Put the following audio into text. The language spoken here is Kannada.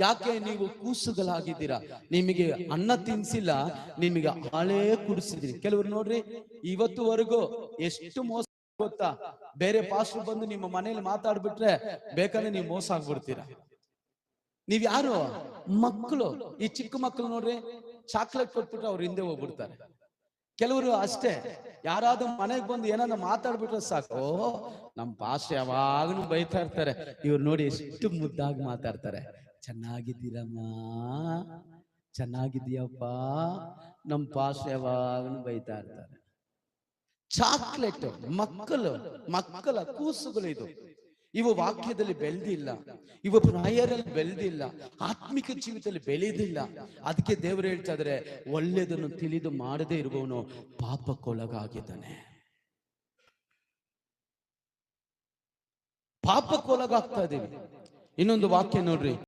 ಯಾಕೆ ನೀವು ಕೂಸುಗಳಾಗಿದ್ದೀರಾ? ನಿಮಗೆ ಅನ್ನ ತಿನ್ಸಿಲ್ಲ, ನಿಮಗೆ ಹಾಳೇ ಕುಡಿಸಿದ್ರಿ. ಕೆಲವರು ನೋಡ್ರಿ, ಇವತ್ತುವರೆಗೂ ಎಷ್ಟು ಮೋಸ ಗೊತ್ತಾ? ಬೇರೆ ಪಾಸ್ಟರ್ ಬಂದು ನಿಮ್ಮ ಮನೇಲಿ ಮಾತಾಡ್ಬಿಟ್ರೆ ಬೇಕಾದ್ರೆ ನೀವು ಮೋಸ ಆಗ್ಬಿಡ್ತೀರಾ. ನೀವ್ ಯಾರು? ಮಕ್ಕಳು. ಈ ಚಿಕ್ಕ ಮಕ್ಕಳು ನೋಡ್ರಿ, ಚಾಕ್ಲೇಟ್ ಕೊಟ್ಬಿಟ್ರೆ ಅವ್ರ ಹಿಂದೆ ಹೋಗ್ಬಿಡ್ತಾರೆ. ಕೆಲವರು ಅಷ್ಟೇ, ಯಾರಾದ್ರೂ ಮನೆಗೆ ಬಂದು ಏನಾದ್ರು ಮಾತಾಡ್ಬಿಟ್ರೆ ಸಾಕು, ನಮ್ ಪಾಸ್ಟರ್ ಯಾವಾಗಲೂ ಬೈತಾ ಇರ್ತಾರೆ. ಇವ್ರು ನೋಡಿ ಎಷ್ಟು ಮುದ್ದಾಗಿ ಮಾತಾಡ್ತಾರೆ. ಚೆನ್ನಾಗಿದ್ದೀರಮ್ಮ, ಚೆನ್ನಾಗಿದ್ದೀಯಪ್ಪ. ನಮ್ ಪಾಸ್ಟರ್ ಯಾವಾಗಲೂ ಬೈತಾ ಇರ್ತಾರೆ. ಚಾಕ್ಲೇಟ್. ಮಕ್ಕಳ ಕೂಸುಗಳು ಇದು. ಇವು ವಾಕ್ಯದಲ್ಲಿ ಬೆಳೆದಿಲ್ಲ, ಇವು ಪ್ರಾಯರಲ್ಲಿ ಬೆಳೆದಿಲ್ಲ, ಆತ್ಮಿಕ ಜೀವಿತದಲ್ಲಿ ಬೆಳೆದಿಲ್ಲ. ಅದಕ್ಕೆ ದೇವರು ಹೇಳ್ತಾ ಇದ್ದಾರೆ, ಒಳ್ಳೆಯದನ್ನು ತಿಳಿದು ಮಾಡದೇ ಇರುವವನು ಪಾಪಕ್ಕೊಳಗಾಗಿದ್ದಾನೆ. ಪಾಪಕ್ಕೊಳಗಾಗ್ತಾ ಇದೀವಿ. ಇನ್ನೊಂದು ವಾಕ್ಯ ನೋಡ್ರಿ,